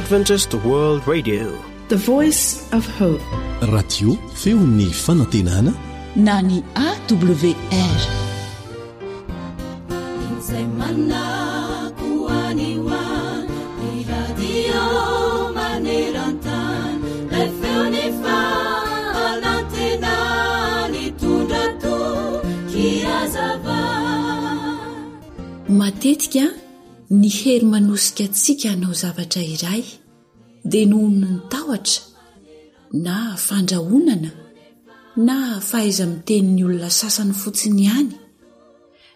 Adventist World Radio, the voice of hope. Radio feon'ny fanantenana na ny AWR. Matetika ny hery manosika antsika hanao zavatra iray dia noho ny tahotra na fandrahonana na fahaiza mitenin'ny olona sasany fotsiny ihany,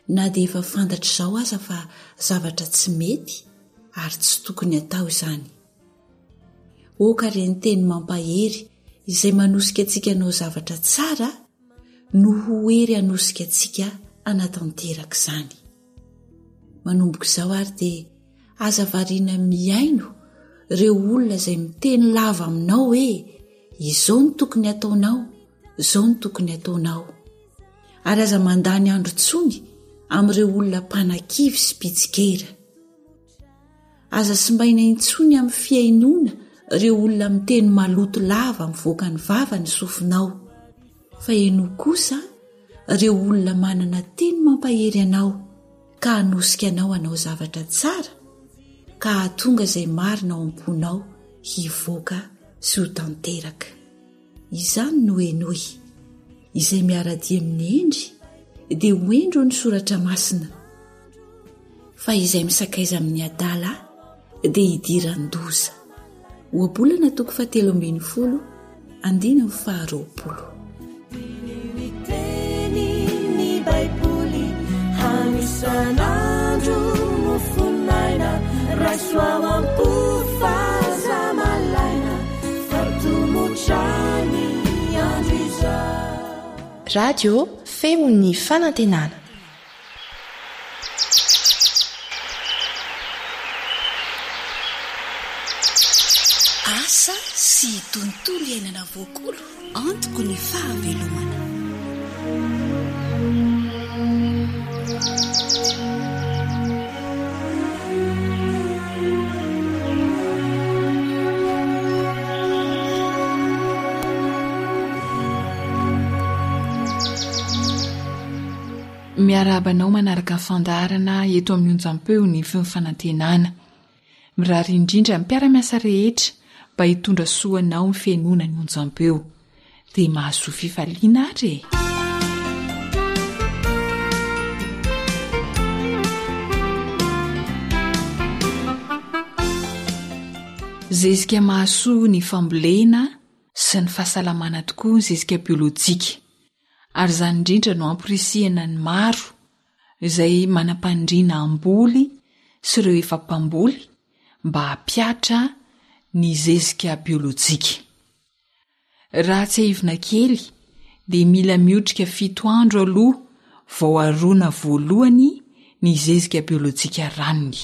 na dia efa fantatra izao aza fa zavatra tsy mety ary tsy tokony atao izany. Oka ireny teny mampahery izay manosika antsika hanao zavatra tsara no ho hery hanosika antsika hanatanteraka izany. Manomboka izao ary dia aza variana miaino ireo olona izay miteny lava aminao hoe izao ny tokony ataonao, izao ny tokony ataonao. Ary aza mandany andro tsony amin'ireo olona mpanan-kivy sy mpitsikera. Aza simbaina intsony amin'ny fiainoana ireo olona miteny maloto lava mivoaka ny vava ny sofinao. Fa eno kosa ireo olona manana teny mampahery anao ka hanosika anao hanao zavatra tsara, ka hahatonga izay marina ao am-ponao hivoaka sy ho tanteraka. Izany no henoy izay miara-dia amin'ny endry dia hoendro ny soratra masina, fa izay misakaiza amin'ny adala dia hidiran-doza. Oabolana 7:20 andina ny 20. Sanandro mufunaina raiswawampu fazamalaina fatumuchani andriza. Radio feon'ny fanantenana. Asa sy tontolo iainana voakolo antoko ny fahavelomana. Miarabanao manaraka ny fandaharana eto amin'ny onjam-peo ny fanantenana. Mirary indrindra ny mpiara-miasa rehetra mba hitondra soanao ny fiainoana ny onjam-peo dia mahasoa fifaliana ary. Zezika mahasoa ny fambolena sy ny fahasalamana tokoa ny zezika biolojika. Ary izany indrindra no ampirisihana ny maro izay manam-pandriana amboly sy ireo efa mpamboly mba hapiatra ny zezika biolojika. Raha tsy haivina kely dia mila mihotrika 7 andro aloha vao aroana voalohany ny zezika biolojika ranony.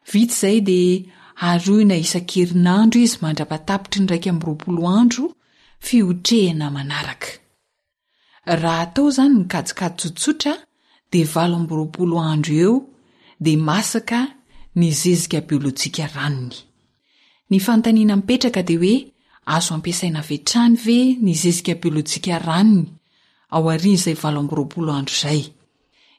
Vita izay dia aroina isan-kerinandro izy mandrapatapitry ny 220 andro fihotrehana manaraka. Raha atao izany ny kajikajy tsotsotra dia 220 andro eo dia masaka ny zezika biolojika ranony. Ny fanontaniana mipetraka dia hoe azo ampiasaina hatrany ve ny zezika biolojika ranony ao aorian'izay 220 andro izay.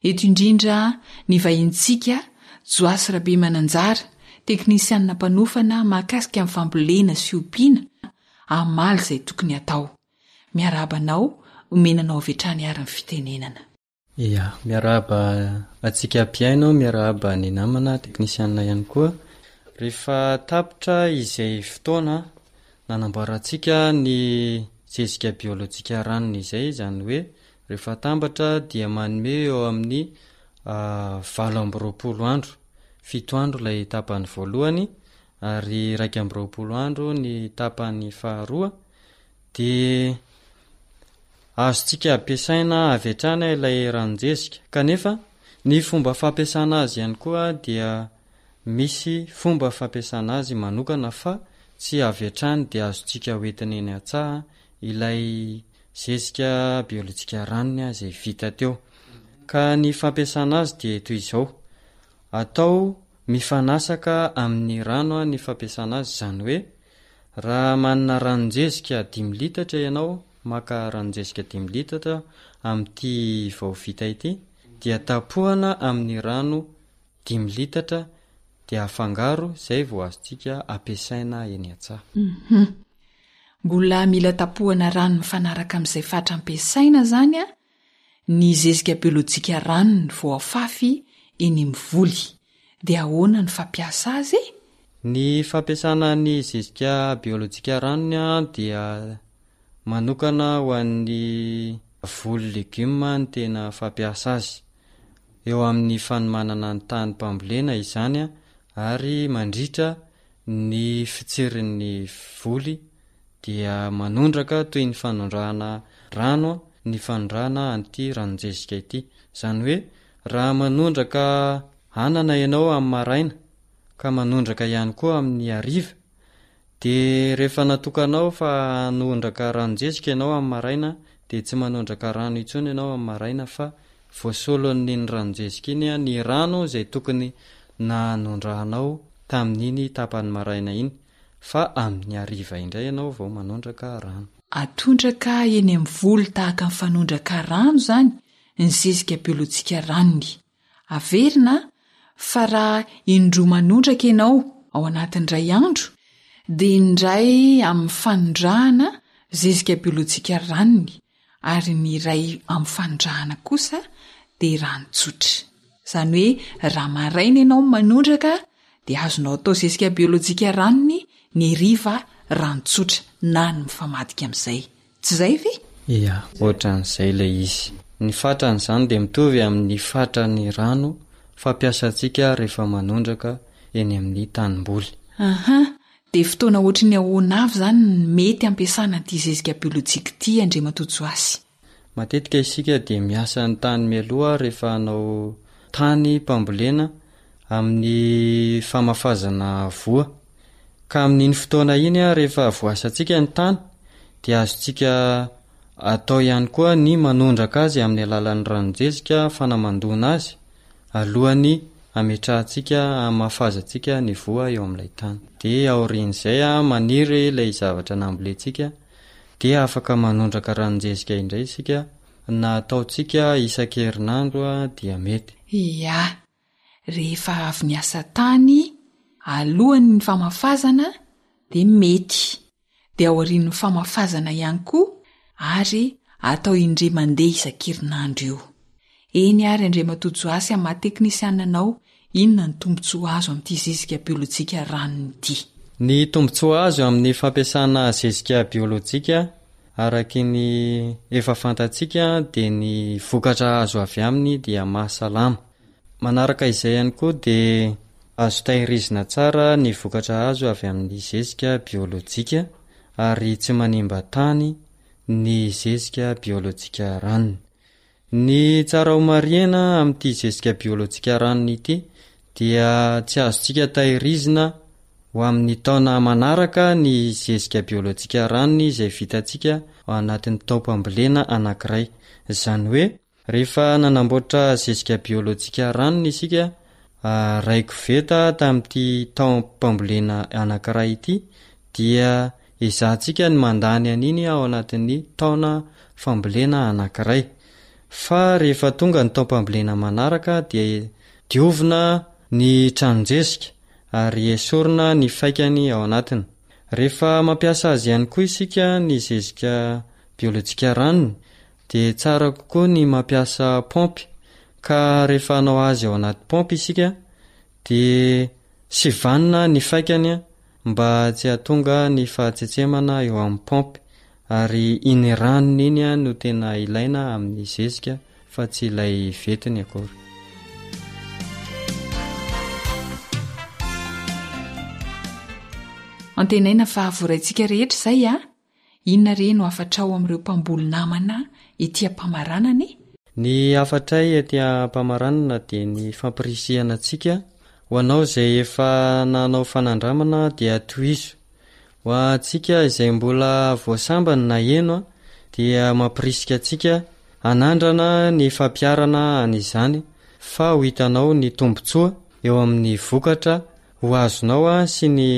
Eto indrindra ny vahintsika Joasy Rabe Mananjara, teknisianina mpanofana mahakasika amin'ny fambolena sy ompiana amaly izay tokony atao. Miarabanao omenanao avetrany ary ny fitenenana. Ia, miaraba atsika mpiaino, miaraba ny namana teknisianina ihany koa. Rehefa tapitra izay fotoana nanamboarantsika ny zezika biolojika ranony izay, izany hoe rehefa tambatra dia manome eo amin'ny 220 andro, 7 andro ilay tapany voalohany ary 220 andro ny tapany faharoa, dia azontsika ampiasaina avetrana ilay ranonjezika. Kanefa ny fomba fampiasana azy ihany koa dia misy fomba fampiasana azy manokana fa tsy avetrany dia azontsika hoentina eny an-tsaha ilay zezika biolojika ranony izay vita teo. Ka ny fampiasana azy dia toy izao: atao mifanasaka amin'ny rano ny fampiasana azy, zany hoe raha manana ranonjezika 5 litatra ianao, maka ranonjezika 5 litatra amin'ity vao vita ity, dia tapohana amin'ny rano 5 litatra dia afangaro, izay vao azontsika ampiasaina eny an-tsaha. Mbola mila tapohana rano mifanaraka amin'izay fatra ampiasaina zany a ny zezika biolojika ranony vao afafy eny amin'ny voly. Dia ahoana ny fampiasa azy? Ny fampiasana ny zezika biolojika ranony dia manokana ho an'ny voly legioma ny tena fampiasa azy. Eo amin'ny fanomanana ny tany mpambolena izany ary mandritra ny fitsirin'ny voly dia manondraka toy ny fanondrahana rano, ny fanondrahana an'ity ranonjezika ity. Zany hoe raha manondraka anana ianao amin'ny maraina ka manondraka ihany koa amin'ny hariva, dia rehefa natokanao fa hanondraka ranonjezika ianao amin'ny maraina dia tsy manondraka rano intsony ianao amin'ny maraina, fa voasolon'ny ranonjezika iny ny rano izay tokony nanondrahanao tamin'iny tapany maraina iny, fa amin'ny hariva indray ianao vao manondraka rano. Atondraka eny amin'ny voly tahaka ny fanondraka rano zany ny zezika biolojika ranony. Averina fa raha indroa manondraka ianao ao anatin'ny iray andro, dia indray amin'ny fanondrahana zezika biolojika ranony, ary ny iray amin'ny fanondrahana kosa dia ranotsotra. Zany hoe raha maraina ianao manondraka dia azonao atao zezika biolojika ranony, ny hariva ranotsotra na ny mifamadika amin'izay. Tsy izay ve? Ia, ohatran'izay ilay izy. Ny fatran'izany dia mitovy amin'ny fatran'ny rano fampiasantsika rehefa manondraka eny amin'ny tanimboly. Dia fotoana ohatry ny ahoana avy zany ny mety ampiasana ity zezika biolojika ity, Andriamatoa Joasy? Matetika isika dia miasa ny tany mialoha rehefa hanao tany mpambolena amin'ny famafazana voa, ka amin'iny fotoana iny rehefa voasantsika ny tany dia azontsika atao ihany koa ny manondraka azy amin'ny alalan'ny ranonjezika fanamandona azy alohany ametrahantsika amafazantsika ny voa eo amin'ilay tany. Dia aorian'izay maniry ilay zavatra nambolentsika dia afaka manondraka ranonjezika indray isika, na ataontsika isan-kerinandro dia mety. Ia, rehefa avy niasa tany alohan'ny famafazana dia mety, dia aorian'ny famafazana ihany koa, ary atao indray mandeha isan-kerinandro io. Eny ary Andriamatoa Joasy amin'ny maha-teknisiananao, inona ny tombontsoa azo amin'ity zezika biolojika ranony ity? Ny tombontsoa azo amin'ny fampiasana zezika biolojika araky ny efa fantatsika dia ny vokatra azo avy aminy dia mahasalama. Manaraka izay ihany koa dia azo tahirizina tsara ny vokatra azo avy amin'ny zezika biolojika, ary tsy manimba tany ny zezika biolojika ranony. Ny tsara homariana amin'ity zezika biolojika ranony ity dia tsy azontsika tahirizina ho amin'ny taona manaraka ny zezika biolojika ranony izay vitantsika ao anatin'ny taom-pambolena anankiray. Izany hoe rehefa nanamboatra zezika biolojika ranony isika raiko veta tamin'ity taom-pambolena anankiray ity, dia izahantsika ny mandany an'iny ao anatin'ny taona fambolena anankiray. Fa rehefa tonga ny taom-pambolena manaraka dia diovina ny tranonjezika ary esorina ny faikany ao anatiny. Rehefa mampiasa azy ihany koa isika ny zezika biolojika ranony dia tsara kokoa ny mampiasa pompy, ka rehefa hanao azy ao anaty pompy isika dia sivanina ny faikany mba tsy hahatonga ny fahatsetsemana eo amin'ny pompy, ary iny ranony iny no tena ilaina amin'ny zezika fa tsy ilay vetiny akory. Antenaina fa voraintsika rehetra izay inona re no afatrao amin'ireo mpamboly namana etỳ am-pamaranana? Ny afatray etỳ am-pamaranana dia ny fampirisihana antsika ho anao izay efa nanao fanandramana dia tohizo. Ho antsika izay mbola voasambany na eno dia mampirisika antsika hanandrana ny fampiarana an'izany, fa ho hitanao ny tombontsoa eo amin'ny vokatra ho azonao a sy ny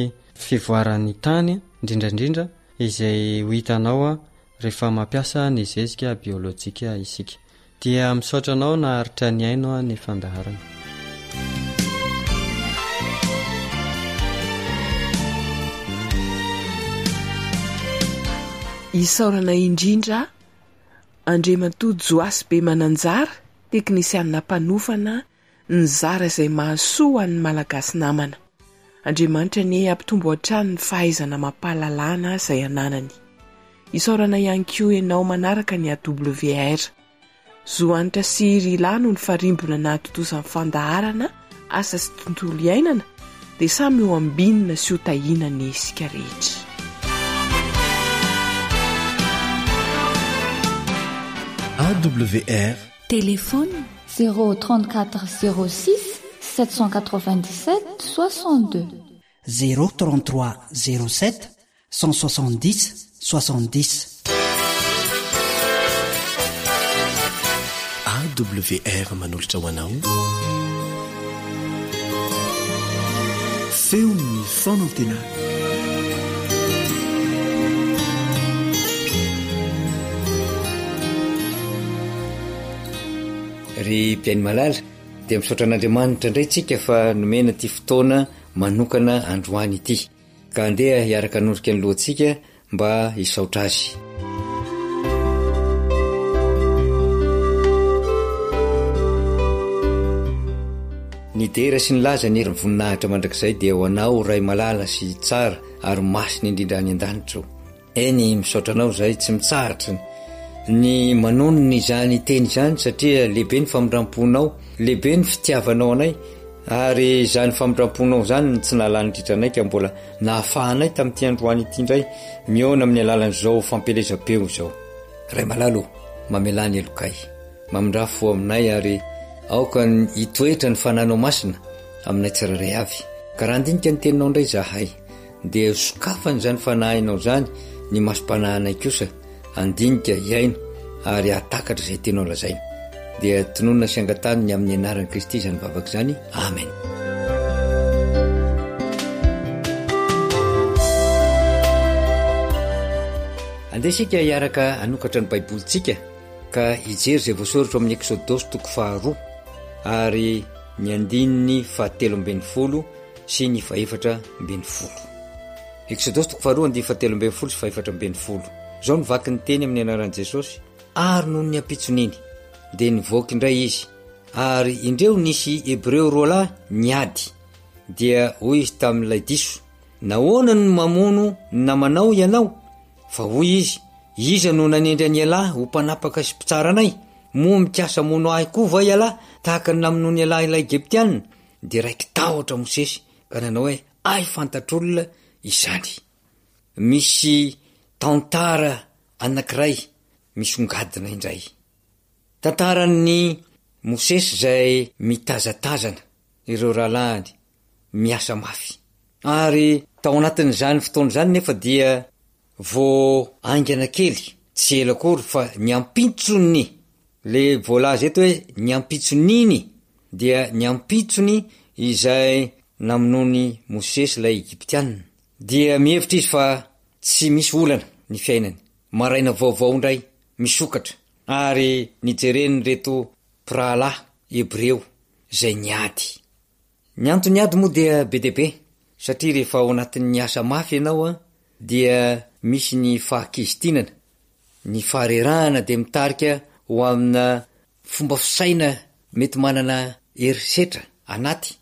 fivoaran'ny tany indrindrandrindra izay ho hitanao a rehefa mampiasa ny zezika biolojika isika dia misaotranao na haritra ny aino a ny fandaharana. Isaorana indrindra Andriamatoa Joasy be mananjara teknisianina mpanofana ny zara izay mahasoa an'ny malagasy namana. Andriamanitra ny ampitombo hatrany ny fahaizana mampahalalana izay ananany. Isaorana ihany koa ianao manaraka ny AWR. Zoanitra sy Rilano ny farimbona na totosan'ny fandaharana asa sy tontolo iainana dia samy eo ambinina sy ho tahinana isika rehetra. AWR Téléphone 034 06 797 62 033 07 170 70. AWR manolotra ho anao feon'ny fonantena. Ry mpiainy malala dia misaotra an'Andriamanitra indray tsika fa nomena ty fotoana manokana androany ity ka andeha hiaraka hanorika ny lohantsika mba hisaotra azy. Ny dera sy ny laza ny herin'ny voninahitra mandrakizay dia ho anao ray malala sy tsara ary masiny indrindra any an-danitra. Eny misaotra anao izay tsy mitsaratra ny manonony izany teny izany satria lehibe ny famindramponao, lehibe ny fitiavanao anay ary izany famindramponao izany tsy nalanindritra ka mbola nahafahanay tamin'ity androany ity indray miona amin'ny alalan'izao fampelezam-peo izao. Ray malalo mamelany elokay mamindrafo aminay ary aoka ny hitoetra ny fananao masina aminay tsiraray avy ka raha andinika ny teninao indray zahay dia sokafany izany fanahinao izany ny masom-panahinay kosa andinika iaina ary atakatra izay tenao lazaina dia tononona sy angatany amin'ny anaran'i Kristy izany vavaka izany. Amen. Andesika hiaraka anokatra ny baibolintsika ka hijery izay voasoratra amin'ny Exodosy 2 ary ny 17 sy ny 14. Exodosy 2 17 sy 14. Zao nivaky ny teny amin'ny anaran'i Jesosy ary noho ny ampitsoniny dia nivoaka indray izy ary indreo nisy Hebreo roa lahy niady dia hoy izy tamin'ilay diso, nahoana no mamono namanao ianao? Fa hoy izy, iza no nanendry ny alahy ho mpanapaka sy mpitsara anay? Moa mikasa mono ahy koa va ialahy tahaka ny namono ny alahy ilay Egyptianina? Dia raiky tahotra Mosesy ka nanao hoe ay fantatr'olona izany. Misy tantara anankiray misongadina indray. Tantaran'ny Mosesy izay mitazatazana ireo rahalahiny miasa mafy. Ary tao anatin'izany fotoana izany nefa dia vo aingana kely tsy ela akory fa ny ampitsony le voalaza eto hoe ny ampitsoniny dia ny ampitsony izay namonony Mosesy ilay Egyptianina. Dia mihevitra izy fa tsy misy olana ny fiainany. Maraina vaovao indray misokatra ary nijereny reto mpirahalahy Hebreo izay niady. Ny antony ady moa dia be dia be satria rehefa ao anatin'ny asa mafy ianao dia misy ny fahakizitinana, ny faharerahana dia mitarika ho amina fomba fisaina mety manana herisetra anaty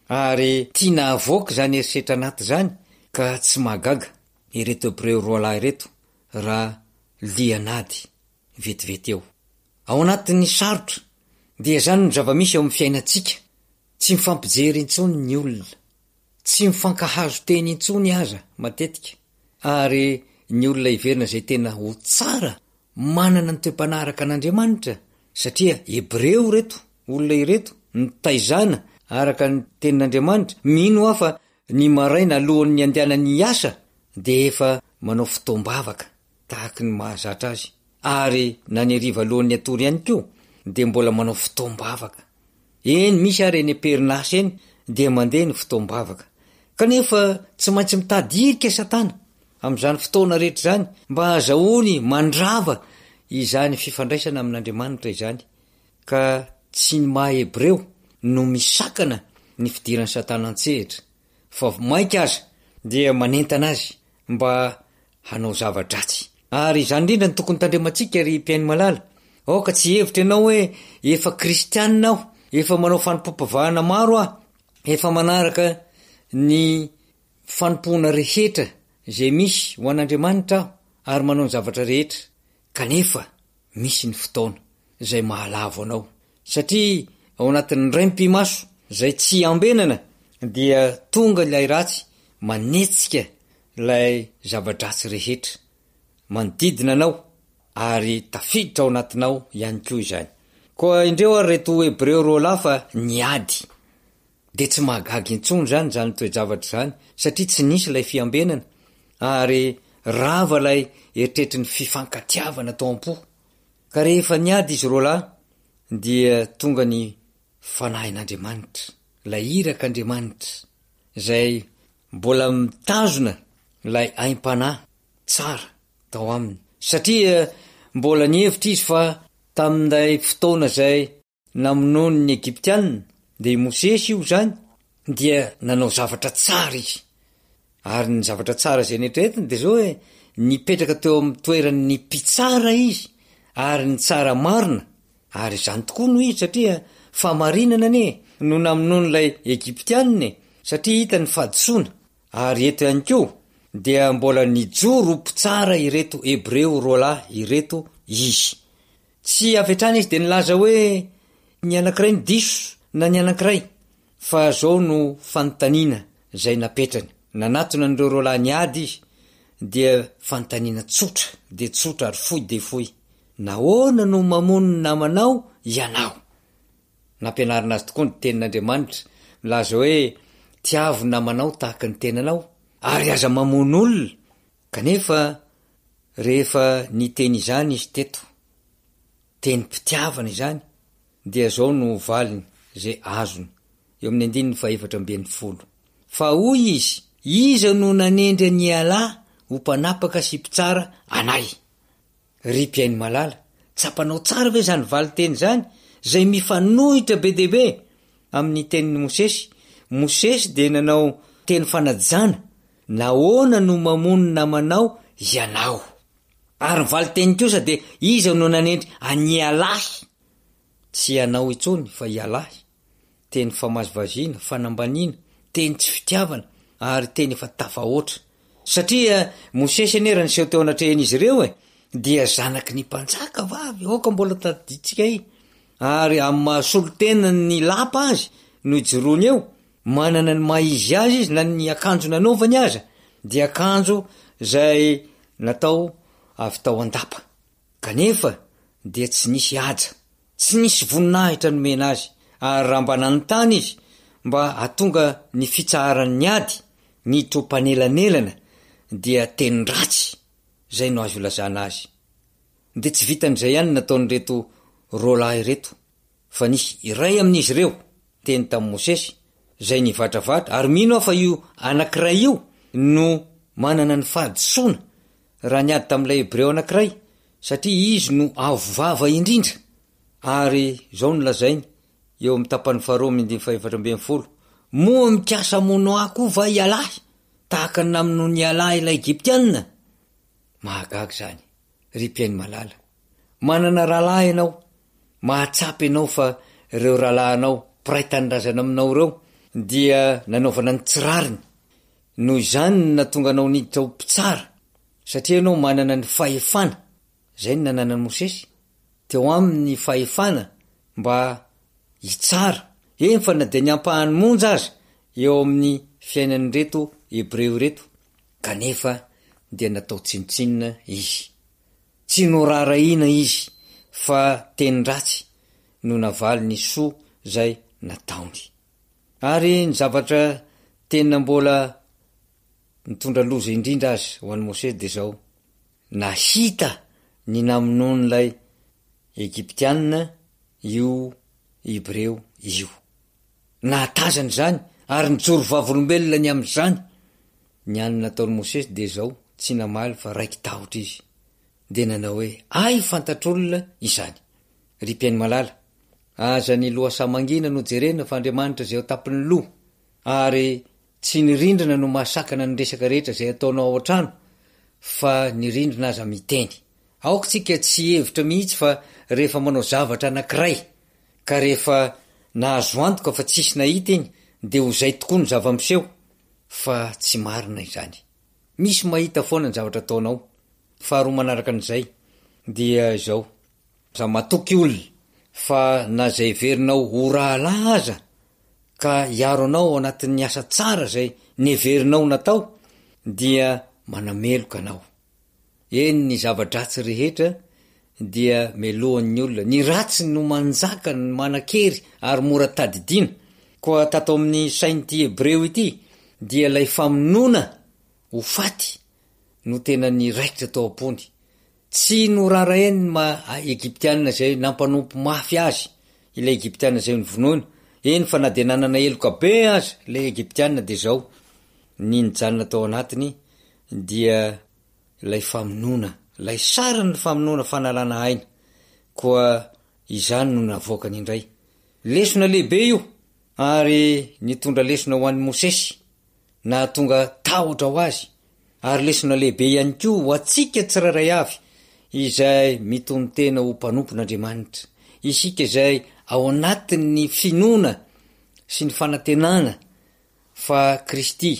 ary tiana avoaka zany herisetra anaty zany ka tsy mahagaga ireto Hebreo roa lahy ireto raha lianady vetivety eo ao anatin'ny sarotra. Dia zany no zava-misy ao amin'ny fiainantsika, tsy mifampijery intsony ny olona, tsy mifankahazo teny intsony aza matetika, ary ny olona iverina izay tena ho tsara manana ny toe-panaraka an'Andriamanitra satria Hebreo reto, olona ireto nitaizana araka ny tenin'Andriamanitra. Mino afa ny maraina alohan'ny andehanany asa dia efa manao fotoam-bavaka tahaka ny mahazatra azy, ary na ny hariva alohan'ny atory ihany koa dia mbola manao fotoam-bavaka. Eny misy ary eny Perinasy eny dia mandeha ny fotoam-bavaka kanefa tsy maintsy mitadirika satana amin'izany fotoana rehetra zany mba azaony mandrava izany fifandraisana amin'Andriamanitra izany ka tsy ny maha-Hebreo no misakana ny fidiran'ny satana an-tsehatra fa mainka aza dia manentana azy mba hanao zava-dratsy ary izany indrindra ny tokony tandremantsika ry mpiaino malala aoka tsy hevitra ianao hoe efa kristianina aho efa manao fanompam-pavahana maro aho efa manaraka ny fanompoana rehetra zay misy ho an'Andriamanitra aho ary manao ny zavatra rehetra kanefa misy ny fotoana zay mahalavo anao satria ao anatin'ny raim-pimaso zay tsy ambenana dia tonga ilay ratsy manetsika ilay zava-dratsy rehetra manodidina anao ary tafiditra ao anatinao ihany koa izany koa indreo ary reto Hebreo roa lafa niady de tsy mahagagy intsony zany toe-javatra zany satria tsy nisy ilay fiambenana ary rava ilay eritreritry ny fifankatiavana tao am-po ka rehefa niady izy roa lahy dia tonga ny fanahin'Andriamanitra ilay irak'Andriamanitra zay mbola mitazona ilay aim-panahy tsara tao aminy satria mbola nihevitra izy fa tamin'ilay fotoana zay namonoany ny Egyptianina de Mosesy io zany dia nanao zavatra tsara izy ary ny zavatra tsara zay netretiny de zao hoe nipetraka teo amin'ny toeran'ny mpitsara izy ary ny tsara marina ary zany tokoa no izy satria famarinana ne no namonoan'ilay Egyptianina satria hita ny fahadisoana ary eto ihany koa dia mbola nijoro mpitsara ireto Hebreo roa lahy ireto izy tsy avetrany izy de nilaza hoe ny anankiray ny diso na ny anankiray fa zao no fanontaniana zay napetrany nanatona n'ireo roa lahy niady izy dia fanontaniana tsotra de tsotra ary fohy de fohy nahoana no mamono ny namanao ianao nampianarina azy tokoa ny tenin'Andriamanitra milaza hoe tiavo namanao tahaka ny tenanao ary aza mamono olona kanefa rehefa niteny izany izy teto teny mpitiavana izany dia zao no valiny zay azony eo amin'ny 9:140 fa hoy izy iza no nanendry ny alahy ho mpanapaka sy mpitsara anay ry mpiaino malala tsapanao tsara ve zany valiteny zany zay mifanohitra be dehibe amin'ny tenin'ny Mosesy de nanao teny fanajana nahoana no mamono namanao ianao ary valiteny kosa de iza no nanendry any alahy tsy ianao itsony fa ialahy teny famazivazina fanambaniana teny tsy fitiavana ary teny efa tafahoatra satria Mosesy anera ny seho teo anatrehany izy ireo dia zanaky ny mpanjaka vavy oka mbola taditsika ary amin'ny mahasolotena ny lapa azy no ijoroany eo manana ny maizy azy izy na ny akanjo nanaovany aza dia akanjo zay natao avy tao andapa kanefa dia tsy nisy aja tsy nisy voninahitra nomena azy ary raha mba nanontany izy mba atonga ny fitsaharany ady ny trompanelanelana dia teny ratsy zay no azo lazana azy de tsy vitan'izay ihany nataonyreto rolahy reto fa nisy iray amin'izy ireo teny tamin'ny Mosesy zay nivadravatra ary mino aho fa io anankiray io no manana ny fahadisoana raha niady tamin'ilay Hebreo anankiray satria izy no avovava indrindra ary zao no lazainy eo amin'ny tapany faharoa 440 moa mikasa mono ako va ialahy tahaka ny namino ny alahy ilay Egyptianina mahagaga zany ry mpiaino malala manana rahalahy ianao mahatsapy ianao fa ireo rahalahinao mpiray tanindrazana aminao ireo dia nanaovana ny tsirariny noho izany natonga anao niditra ho mpitsara satria ianao manana ny fahefana zay ny nananany Mosesy teo amin'ny fahefana mba hitsara fa na de ny ampahany monja aza eo amin'ny fiainany reto Hebreo reto kanefa dia natao tsinotsinona izy tsy noraraina izy fa teny ratsy no navaly ny soa zay nataony ary ny zavatra tena mbola nitondra loza indrindra azy ho an'ny Mosesy de zao nahita ny namonon'ilay Egyptianina io Hebreo io nahatazany zany ary nijoro vavolombelona ny am'izany. Ny any nataony Mosesy de zao tsy namaly fa raiky tahotra izy de nanao hoe ay fantatr'olona izany. Ry mpiainy malala, aza ny loha samangina no jerena fa Andriamanitra zay tapiny loha ary tsy nirindrina no mahasakana ny resaka rehetra zay ataonao ao an-trano fa nirindrina aza miteny. Aokatsika tsy hevitra mihitsy fa rehefa manao zavatra anankiray ka rehefa nahazo antoka fa tsisy nahita iny de ho zay tokoa ny zava-miseho fa tsy marina izany. Misy mahita foana ny zavatra ataonao. Faharoa manaraka an'izay dia zao, za matoky olona fa na zay verinao ho rahalaza ka iaro anao anatin'ny asa tsara zay neverinao natao dia manameloka anao. Eny ny zava-dratsy rehetra dia melohan'ny olona. Ny ratsy no manjaka ny manan-kery ary mora tadidina. Koa tato amin'ny sainty Hebreo ity dia lay famonona ho faty no tena ny raikitra tao am-pony. Tsy no raraeny ma Egyptianina zay nampanompo mafy azy ilay Egyptianina zay nyvonoina. Eny fa na de nanana eloka be azy ilay Egyptianina de zao ny nijanona tao anatiny dia lay famonona, lay sarany famonona fanalana aina. Koa izany no navoaka n'indray. Lesona lehibe io ary nitondra lesona ho an'ny Mosesy na tonga tahotra ho azy. Ary lesona lehibe ihany koa ho atsika tsiraray avy izay mitony tena ho mpanompon'Andriamanitra. Isika izay ao anatin'ny finoana sy ny fanantenana fa Kristy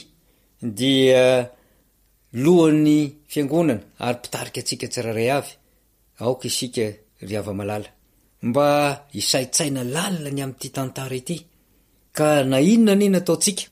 dia lohan'ny fiangonana ary mpitarika atsika tsiraray avy. Aoka isika ry hava-malala mba isaitsaina lalina ny am'ty tantara ity ka na inona nina ataotsika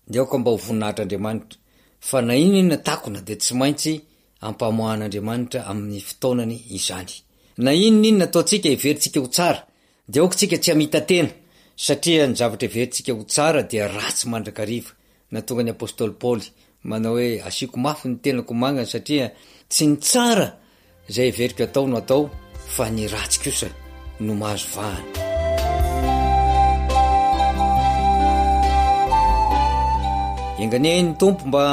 de aoka mba ho voninahitr'Andriamanitra fa na inona takona de tsy maintsy ampamohan'Andriamanitra amin'ny fotoanany izany. Na inona ataotsika iverintsika ho tsara de aoka tsika tsy hamita tena satria ny zavatra iverintsika ho tsara dia ratsy mandrakariva. Na tonga ny apôstôly Paoly manao hoe asiako mafy ny tenako mangana satria tsy ny tsara zay iveriko atao no atao fa ny ratsy kosa no mahazo vahana. Engania ny tompo mba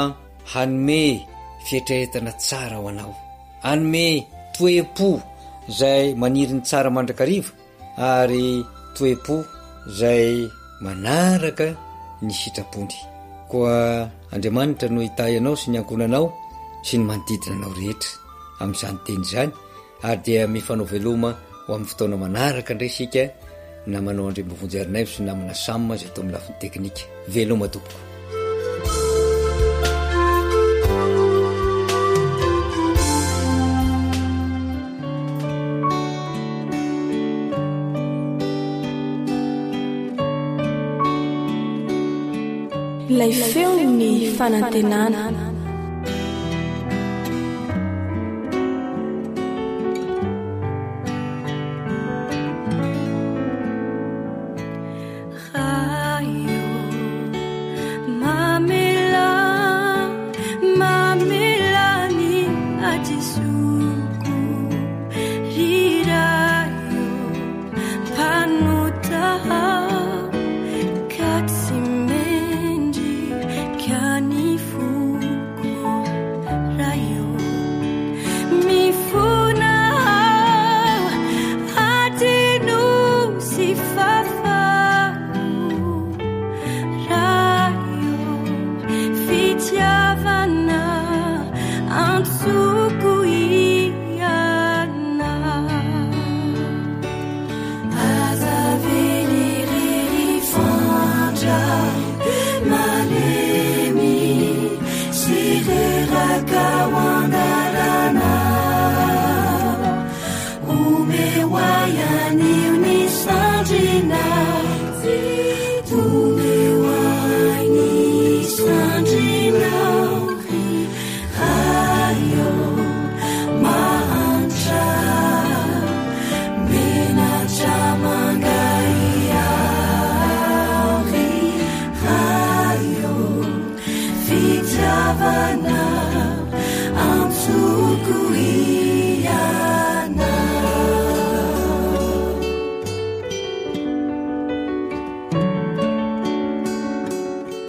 hanome fietrehetana tsara ho anao, hanome toe-po zay maniry ny tsara mandrakariva ary toe-po zay manaraka ny sitrapony. Koa Andriamanitra no hitahy anao sy ny ankonanao sy ny manodidina anao rehetra amin'izany teny izany ary dia mifanao veloma ho amin'ny fotoana manaraka indray sika na manao andrem-bovonjerinaivo sy namana samma zay atao amin'ny lafiny teknika. Veloma tompoko. Ilay feo ny fanantenana. Fool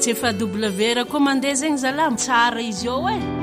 tsy efa w ra koa mandeha zegny zala tsara izy eo e.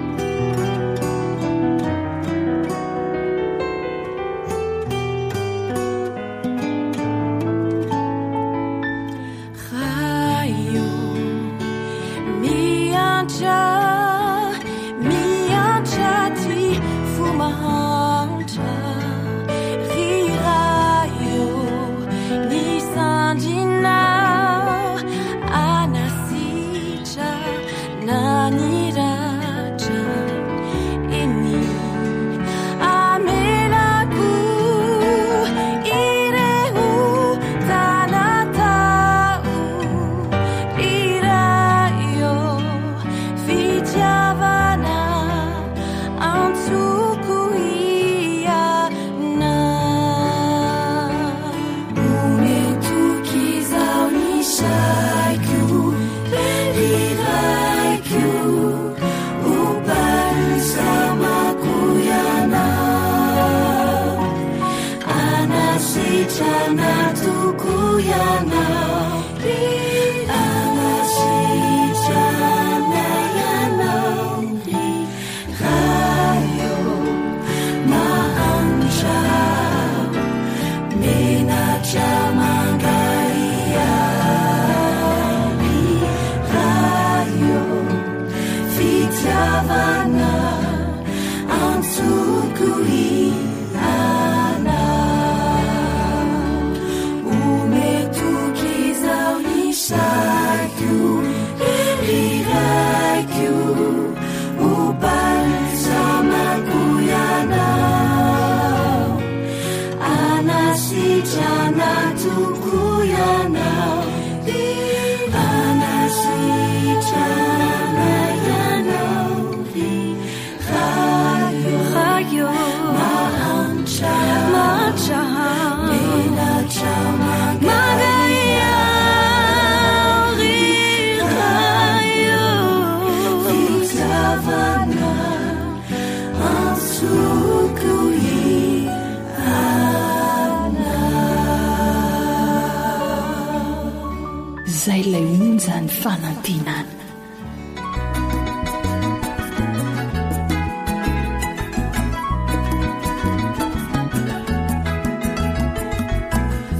zay lay onjany fanantenana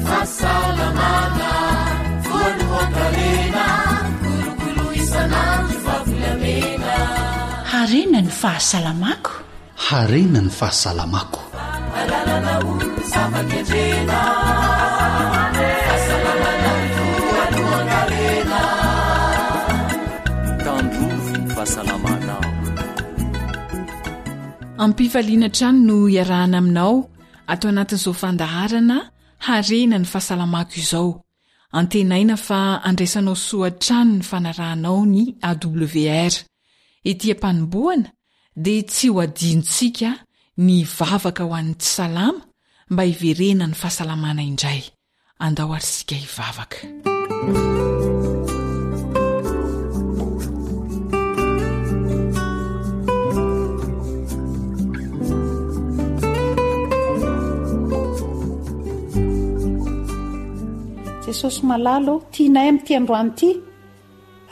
fasalamana voalohankarena kolokolo isanandro favolamena harena ny fahasalamako harena ny fahasalamako alalana olo zava-ketrena fasalamana voalohankarena tandrovy ny fahasalamana ampifaliana trano no iarahana aminao atao anatin'izao fandaharana harena ny fahasalamako izao antenaina fa andraisanao soatrano ny fanarahanao ny AWR ety am-panomboana dia tsy ho adinontsika ny vavaka ho an'ny tsy salama mba hiverena ny fahasalamana indray andao ary sika hivavaka jesosy malalo tianay amin'ity androany ity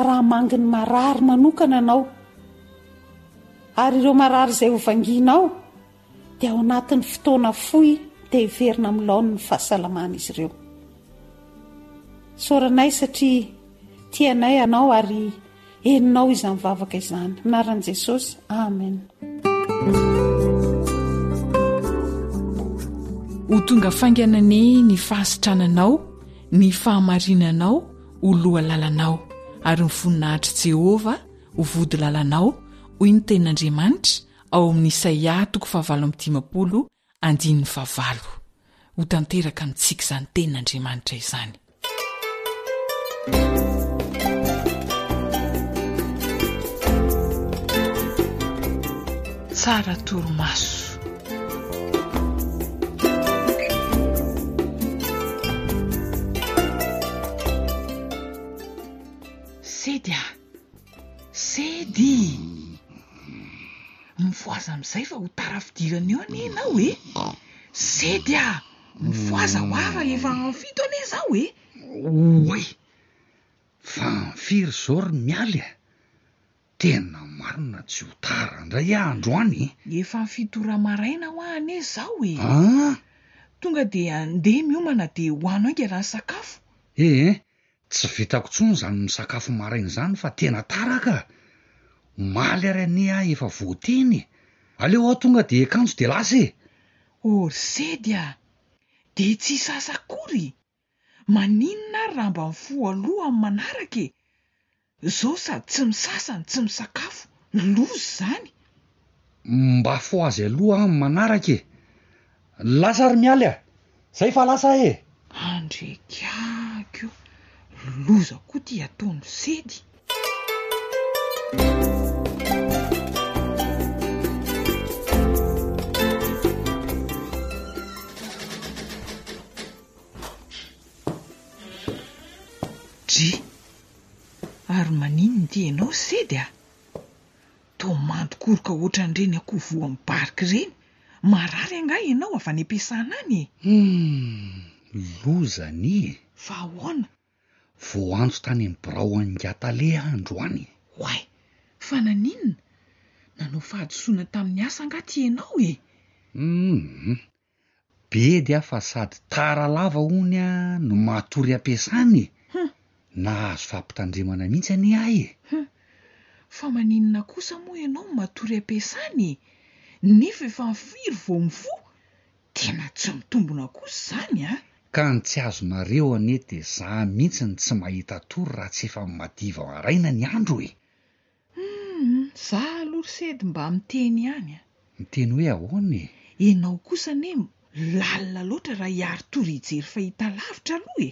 raha manginy marary manokana anao ary ireo marary izay hovanginao dia ao anatin'ny fotoana fohy dia hiverina amin'ny laony ny fahasalamana izy ireo soranay satria tianay anao ary eninao izany vavaka izany minaran'i jesosy amen ho tonga fainganane ny fahasitrananao ny fahamarinanao ho loha lalanao ary ny voninahitra Jehova ho vody lalanao hoy ny tenin'Andriamanitra ao amin'ny Isaia 45:5 ho tanteraka amintsika izany tenin'Andriamanitra izany tsara toromaso sedy mifoaza amin'izay fa ho tarafidirana eo anenao e sedy mifoaza ho ava efa fito ane zao e oy fa firy zory mialy a tena marina tsy ho tara indray androany efa fitora maraina ho ane zao e a tonga de andeha miomana de hoano ainga raha ny sakafo tsy vitako tsony zany misakafo maraina zany fa tena taraka maly ary ania efa voateny aleo aho tonga de kanjo de lasa e orsedy a de tsy sasakory maninona ary raha mba mifo aloha amin'ny manaraka zao sady tsy misasany tsy misakafo lozy zany mba fo azy aloha amin'ny manaraka lasa ary mialy a zay fa lasa e andrekako loza koa ty ataony sedy ary maninony ty ianao sedy a tomanto koroka ohatran'ireny akovo amin'ny bariky ireny marary anga ianao avy any am-piasana any lozany fa ahoana voanjo tany amin'ny birao angata-le androany hoay fa naninona nanao fahadisoana tamin'ny asa anga ty ianao be dia fa sady tara lava hony a no matory ampiasany nahazo fampitandremana mihitsy any ahy fa maninona kosa moa ianao matory ampiasany nefa efa mifiry vao mifo tena tsy mitombona kosa zany a ka ny tsy azonareo ane de za mihitsy ny tsy mahita tory raha tsy efa madiva araina ny andro za aloha sedy mba miteny ihany a miteny hoe ahoana ianao kosa ne lalina loatra raha hiary tory hijery fahita lavitra aloha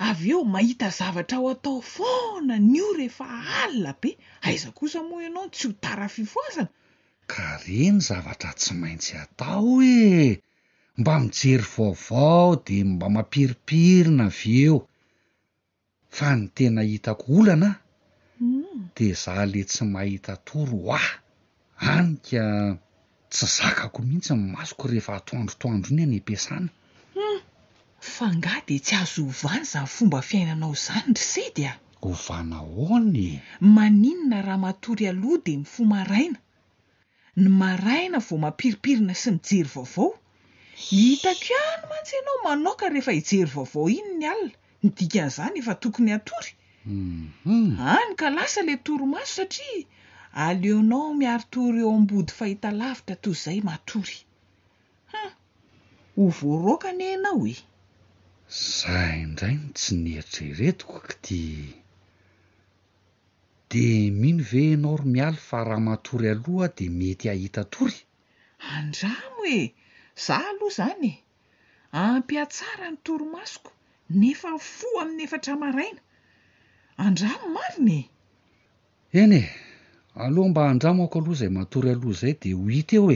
avy eo mahita zavatra ao atao foana ny o rehefa alina be aiza kosa moa ianao tsy ho tara fifoasana ka reny zavatra tsy maintsy atao mba mijery vaovao de mba mampiripirina avy eo fa ny tena hitako olana de za le tsy mahita tory ho anika tsy zakako mihitsy ny masoko rehefa atoandrotoandro iny any am-piasana fa nga de tsy azo ovany zany fomba fiainanao zany ry sedy a ovana ahoany maninona raha matory aloha de mifo maraina ny maraina vao mampiripirina sy mijery vaovao hitako ihany mantsy ianao manoka rehefa hijery vaovao iny ny alina ny dikan'izany efa tokony atory any ka lasa le torimaso satria aleonao miary tory eo ambody fahita lavitra toy izay matory ho voaroaka ne ianao zay indray ny tsy nieritreretiko ty de mino ve ianao ry mialy fa raha matory aloha de mety ahita tory andramo za aloha zany ampiatsara ny torimasoko nefa fo amin'ny 4 maraina andramo mariny eny aloha mba andramako aloha zay matory aloha zay de ho hita eo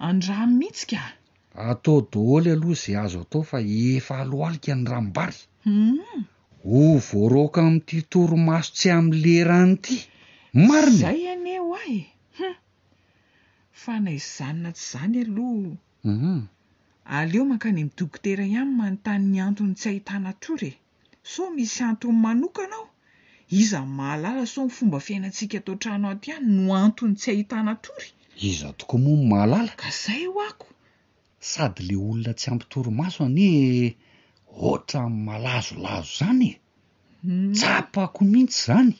andramo mihitsy ka atao daholo aloha zay azo atao fa efa aloalika ny rambary ho voaroaka amin'ity torimaso tsy amin'ny lerany ity marina zay aneo ahy fa naizanona tsy zany aloha aleo mankany amin'ny dokotera ihany manontany ny antony tsy ahitana tory so misy antony manokanao iza mahalala so ny fomba fiainantsika atao trano ato ihany no antony tsy ahitana tory iza tokoa moa ny mahalala ka zay ho ako sady le olona tsy ampy torimaso ane ohatra malazolazo zany tsapako mihitsy zany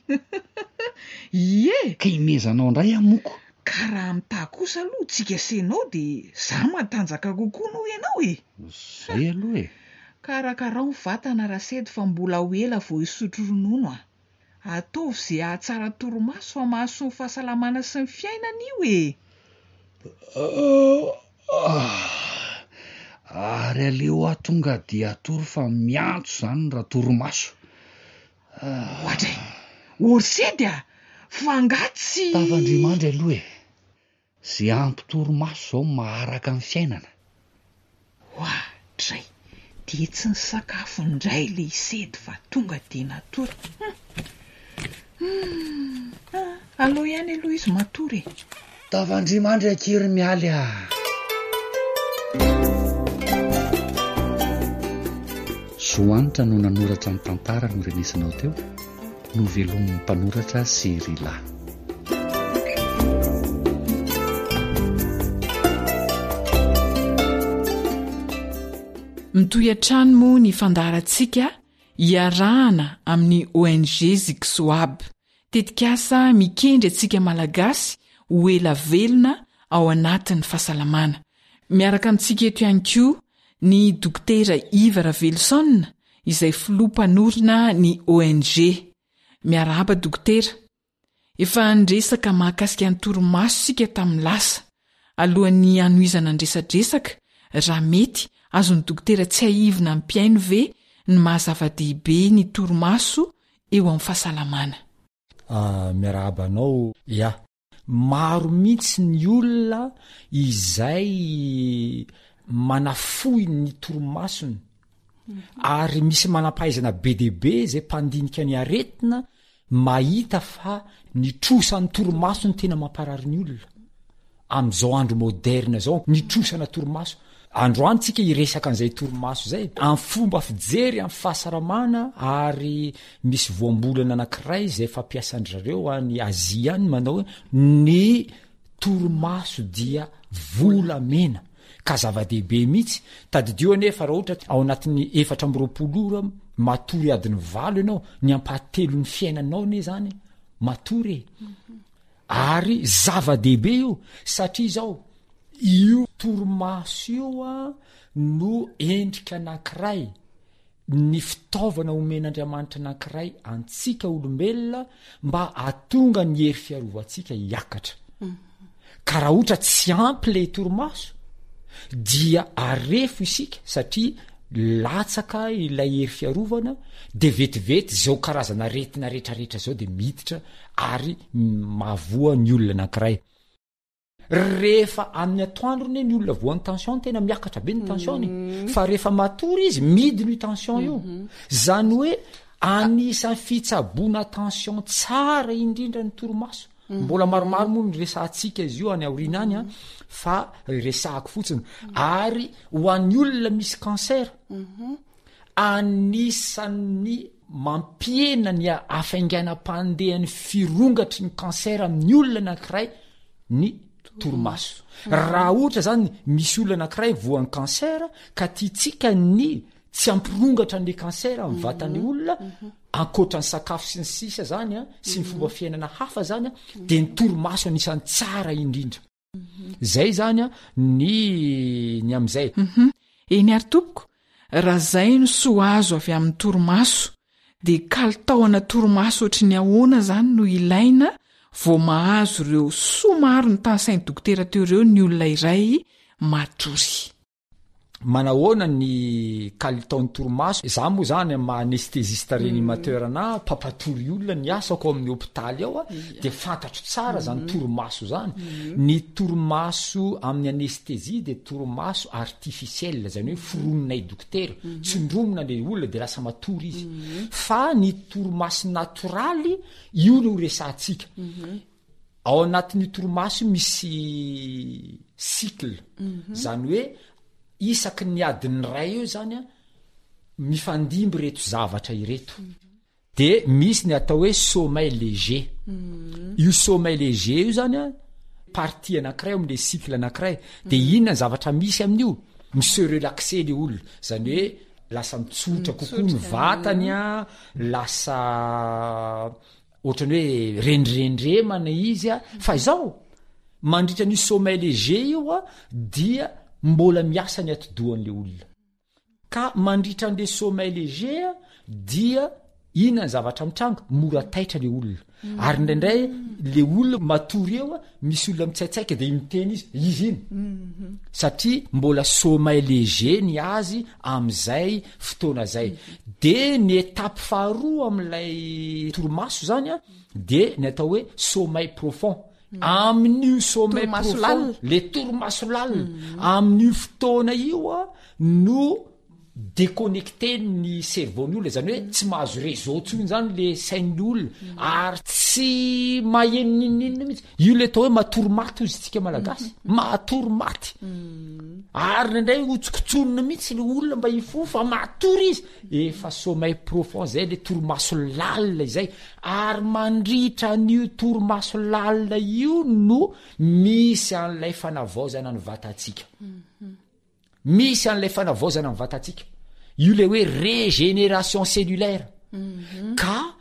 ka imezanao indray amoko ka raha mita kosa aloha tsika senao de za matanjaka kokoa noho ianao zay aloha karakarao ny vatana raha sedy fa mbola ho ela vao hisotro ronono ataovy zay ahatsara torimaso fa mahaso ny fahasalamana sy ny fiainana io ary aleo aho tonga de atory fa miantso zany raha torimaso ohatray orsedy fa ngatsy tafandrimandry aloha zay ampy torimaso zao maharaka ny fiainana ohatray de tsy ny sakafo indray le isedy fa tonga de natory aloha ihany aloha izy matory tafandrimandry akiry mialy Soanitra no nanoratra ny tantara no renesanao teo no velomin'ny mpanoratra Serila. Mitoy an-trano moa ny fandaharantsika iarahana amin'ny ONG Ziksoab. Tetikasa mikendry antsika malagasy ho ela velona ao anatin'ny fahasalamana. Miaraka amintsika eto ihany koa ny dokotera Iva Ravelson izay filoha-mpanorina ny ONG. Miarahaba dokotera. Efa andresaka mahakasika ny torimaso sika tamin'ny lasa. Alohan'ny anoizana andresadresaka raha mety azony dokotera tsy haivina amin'ny mpiaino ve ny mahazava-dehibe ny torimaso eo amin'ny fahasalamana. Miarabanao, maro mihitsy ny olona izay manafoy ny torimasony ary misy manampahaizana be dehibe zay mpandinika ny aretina mahita fa ny trosan'ny torimaso ny tena mamparary ny olona am'izao andro moderna zao ny trosana torimaso. Androany tsika iresaka an'izay torimaso zay amin'ny fomba fijery amin'ny fahasaramana ary misy voambolana anankiray zay fampiasandrareo any Azia any manao ny torimaso dia volamena ka zava-dehibe mihitsy tadidio anefa raha ohatra ao anatin'ny 420 ora matory adiny 9 ianao ny ampahatelo ny fiainanao ne zany matory ary zava-dehibe io satria zao io torimaso io no endrika anankiray ny fitaovana omen'Andriamanitra anankiray antsika olombelona mba atonga ny hery fiarovantsika hiakatra. Ka raha ohatra tsy ampy le torimaso dia arefo isika satria latsaka ilay hery fiarovana de vetivety zao karazana retina rehetrarehetra zao de miditra ary mahavoa ny olona anankiray. Rehefa amin'ny atoandrony ny olona voan'ny tension tena miakatra be ny tension fa rehefa matory izy midiny tension io zany hoe anisan'ny fitsaboana tension tsara indrindra ny torimaso. Mbola maromaro moa ny resantsika izy io any aoriana any fa resahako fotsiny ary ho an'ny olona misy cancer anisan'ny mampiena ny afainganam-pandehan'ny firongatry ny cancer amin'ny olona anankiray ny torimaso. Raha ohatra zany misy olona anankiray voan'ny cancer ka tiatsika ny tsy ampirongatra an'le cancer amin'ny vatan'ny olona ankoatra ny sakafo sy ny sisa zany sy ny fomba fiainana hafa zany de ny torimaso anisan'ny tsara indrindra. Zay zany ny am'izay. Eny ary tompoko, raha zay no soa azo avy amin'ny torimaso de kalitaona torimaso ohatry ny ahoana zany no ilaina vao mahazo ireo somaro ny tansain'ny dokotera teo ireo ny olona iray matory. Manahoana ny kalitaon'ny torimaso za moa zany ma-anestésiste réanimateur na pampatory olona ny asako amin'ny hôpitaly ao de fantatro tsara zany torimaso zany. Ny torimaso amin'ny anesthésie de torimaso artificiel zany hoe forononay dokotera tsindromina le olona de lasa matory izy fa ny torimaso natoraly io no resantsika. Ao anatin'ny torimaso misy cycle zany hoe isaky ny adiny ray eo zany mifandimby reto zavatra ireto de misy ny atao hoe sommeil léger. Io sommeil léger io zany partie anankiray amin'le cycle anankiray de inona zavatra misy amin'io mise relaxer le olona zany hoe lasa mitsotra kokoa ny vatany lasa ohatrany hoe rendrendremana izy fa izao mandritra ny sommeil léger io dia mbola miasa ny atidohan'le olona ka mandritra an'le sommeil léger dia inona ny zavatra mitranga mora taitra le olona ary indraindray le olona matory eo misy olona mitsaitsaika de miteny izy iny satria mbola sommeil léger ny azy am'izay fotoana zay. De ny étape faharoa amin'ilay torimaso zany de ny atao hoe sommeil profond. Amin'io sommeil profond le torimaso lalina amin'io fotoana io no déconnecté ny cerveau ny olona zany hoe tsy mahazo réseau tsony zany le sain'ny olona ary tsy maheno ninninina mihitsy io le atao hoe matorimaty ozy tsika malagasy matorimaty ary nandray otsokotsonina mihitsy le olona mba ifo fa matory izy efa sommeil profond zay le torimaso lalina izay ary mandritra n'io torimaso lalina io no misy an'ilay fanavaozana ny vatatsika misy an'ilay fanavaozana ny vatatsika io le hoe régénération cellulaire ka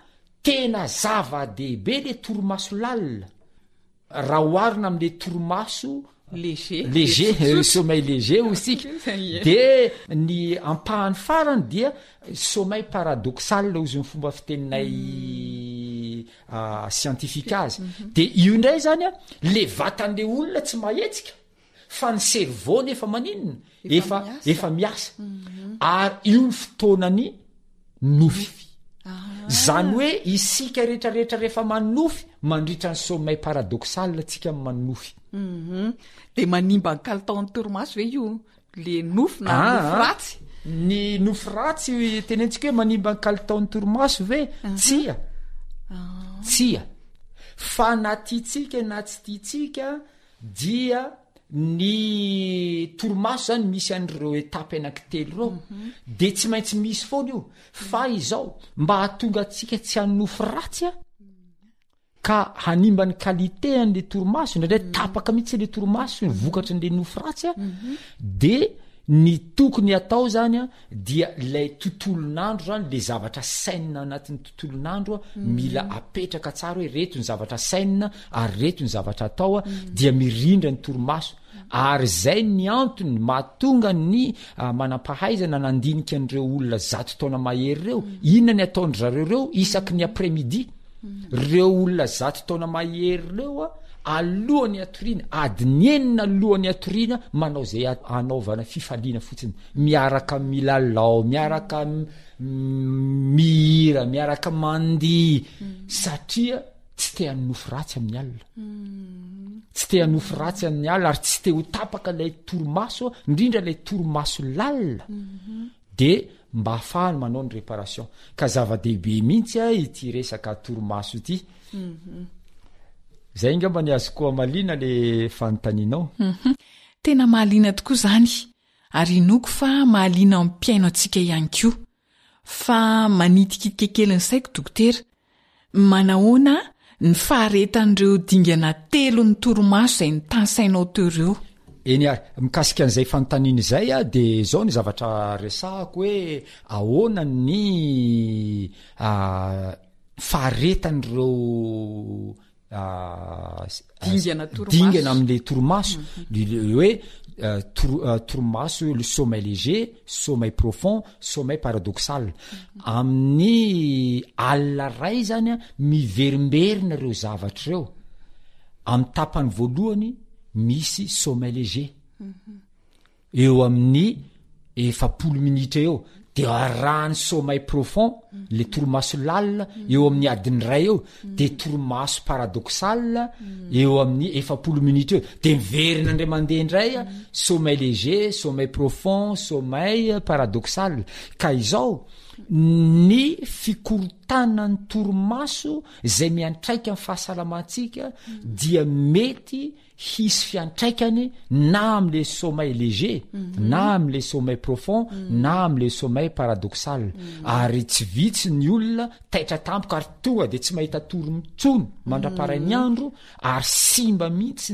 tena zava-dehibe le torimaso lalina raha oharina am'le torimaso léger sommeil léger osika de ny ampahany farany dia sommeil paradoxal ozy ny fomba fiteninay scientifique azy de io indray zany a le vatan'le olona tsy mahetsika fa ny cerveau nefa maninona efa miasa ary io ny fotoanany nofy zany hoe isika rehetrarehetra rehefa manofy mandritra ny sommeil paradoxal tsika manofy de manimba ny kalitaon'ny torimaso ve io le nofy na nofy ratsy ny nofy ratsy tenentsika hoe manimba ny kalitaon'ny torimaso ve tsia fa na tiatsika na tsy tiatsika dia ny torimaso zany misy an'ireo etapy anankitelo reo de tsy maintsy misy foana io fa izao mba hahatonga atsika tsy hanofy ratsy a ka hanimba ny qualité an'le torimaso ndray tapaka mihitsy le torimaso ny vokatry n'le nofy ratsy a de ny tokony atao zany a dia ilay tontolon'andro zany le zavatra saina anatin'ny tontolon'andro a mila apetraka tsara hoe reto ny zavatra saina ary reto ny zavatra atao a dia mirindra ny torimaso ary zay ny antony mahatonga ny manampahaizana nandinika an'ireo olona 100 taona mahery reo inona ny ataondry zareo reo isaky ny après-midi reo olona 100 taona mahery reo a alohan'ny atoriana adiny enina alohan'ny atoriana manao zay anaovana fifaliana fotsiny miaraka milalao miaraka mihira miaraka mandihy satria tsy te hanofy ratsy amin'ny alina tsy te hanofy ratsy amin'ny alina ary tsy te ho tapaka ilay torimaso indrindra ilay torimaso lalina de mba hafahany manao ny réparation ka zava-dehibe mihitsy a ity resaka torimaso ity zay ngamba ny azoko malina le fanontanianao tena mahaliana tokoa zany ary inoko fa mahaliana amin'ny mpiaino antsika ihany koa fa manitikidika keliny saiko dokotera manahoana ny faharetan'ireo dingana telo ny torimaso zay ny tansainao tereo eny ary mikasika an'izay fanontaniana izay a de zao ny zavatra resahako hoe ahoana ny faharetan'ireo dingana am'le torimaso hoe torimaso le sommeil léger sommeil profond sommeil paradoxal amin'ny alina ray zany a miverimberina reo zavatra reo amin'ny tapany voalohany misy sommeil léger eo amin'ny 40 minitra eo de arahany sommeil profond le torimaso lalina eo amin'ny adiny ray eo de torimaso paradoxal eo amin'ny 40 minitra eo de miverina ndray mandeha indray a sommeil léger sommeil profond sommeil paradoxal ka izao ny fikorontanany torimaso zay miantraika amin'ny fahasalamantsika dia mety hisy fiantraikany na am'le sommeil léger na am'le sommeil profond na am'le sommeil paradoxal ary tsy vitsy ny olona taitra tampoka ary tonga de tsy mahita tory mitsony mandraparay ny andro ary simba mihitsy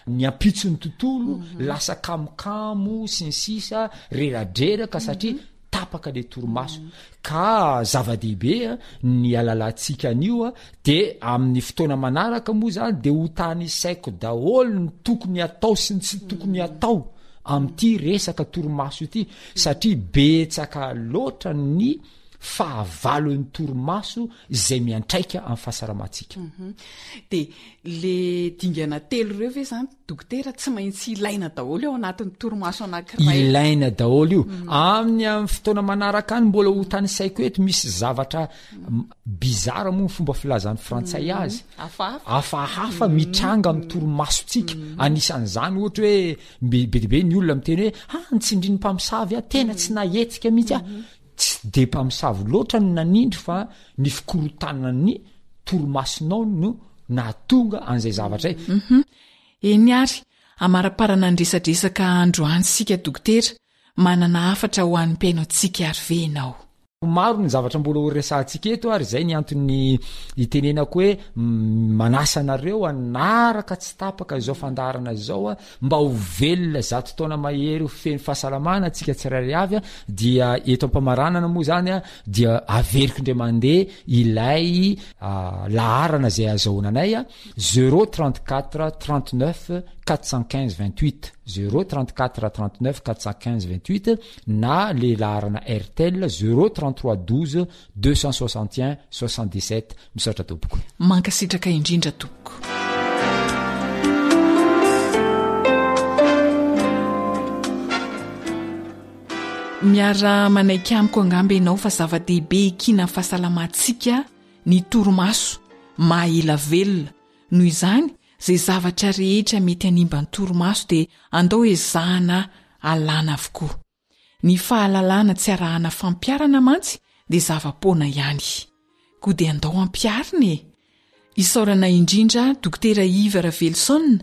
ny ampitsony tontolo lasa kamokamo sy ny sisa reradreraka satria tapaka le torimaso ka zava-dehibe ny alalantsika an'io a de amin'ny fotoana manaraka moa zany de ho tany saiko daholo ny tokony atao sy ny tsy tokony atao amin'ity resaka torimaso ity satria betsaka loatra ny fahavalon'ny torimaso zay miantraika amin'ny fahasalamaatsika. De le dingana telo ireo ve zany dokotera tsy maintsy ilaina daholo eo anatin'ny torimaso anankiray? Ilaina daholo io amin'ny fotoana manaraka any mbola ho tany saiko eto misy zavatra bizara moa ny fomba filazan'ny frantsay azy hafahafa mitranga amin'ny torimasotsika. Anisan'izany ohatra hoe bedibe ny olona miteny hoe nitsindriny mpamosavy tena tsy nahetsika mihitsy tsy de mpamosavy loatra ny nanindry fa ny fikorotanany torimasonao no nahatonga an'izay zavatra eny ary amaraparana andresadresaka androany sika dokotera manana afatra ho an'ny mpiaino antsika ary venao. Maro ny zavatra mbola ho resahantsika eto ary zay ny antony itenenako hoe manasanareo anaraka tsy tapaka izao fandarana izao mba ho velona zato taona mahery ho feny fahasalamana atsika tsirairay avy dia eto ampamaranana moa zany dia averiko indray mandeha ilay laharana zay azahoananay 034 39 415 28 034 39 415 28 na le laharana RTL 033 12 261 77 misaotra tompoko. Mankasitraka indrindra tompoko. Miara manaiky amiko angamba ianao fa zava-dehibe ekina fahasalamatsika ny torimaso mahila velona noho izany zay zavatra rehetra mety hanimba ny torimaso dia andao ezahana alana avokoa. Ny fahalalana tsy arahana fampiarana mantsy dia zava-poana ihany koa dia andao ampiarina isaorana indrindra dokotera Iva Ravelson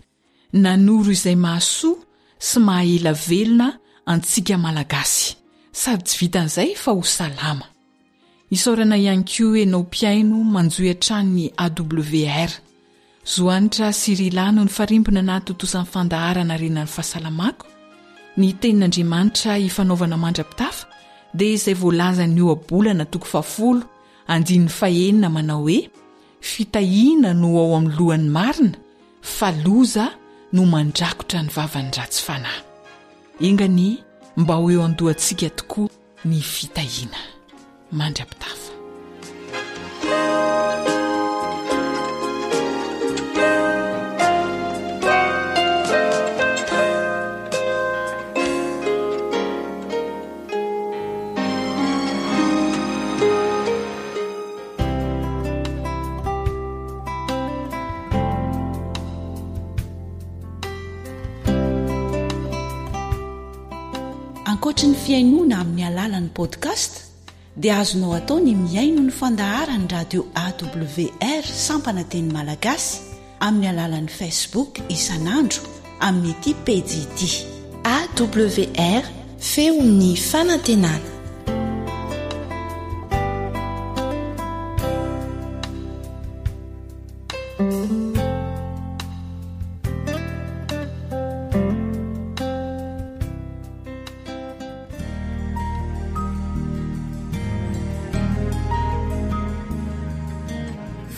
nanoro izay mahasoa sy mahela velona antsika malagasy sady tsy vitan'izay fa ho salama. Isaorana ihany koa enao mpiaino manjoy hatrany AWR Zoanitra Sirilano ny farimbona nahatotosan'ny fandaharana renan'ny fahasalamako. Ny tenin'Andriamanitra ifanaovana mandrapitafa dia izay voalaza ny oabolana 10 andin'ny fahenina manao hoe fitahiana no ao amin'ny lohan'ny marina fa loza no mandrakotra ny vavan'ny ratsy fanahy. Engany mba ho eo andohantsika tokoa ny fitahiana. Mandrapitafa. Ankoatra ny fiainoana amin'ny alalan'ny podcast dia azonao atao ny miaino ny fandaharany radio AWR sampana teny malagasy amin'ny alalan'ny Facebook isanandro amin'ny ity page ity AWR feon'ny fanantenana.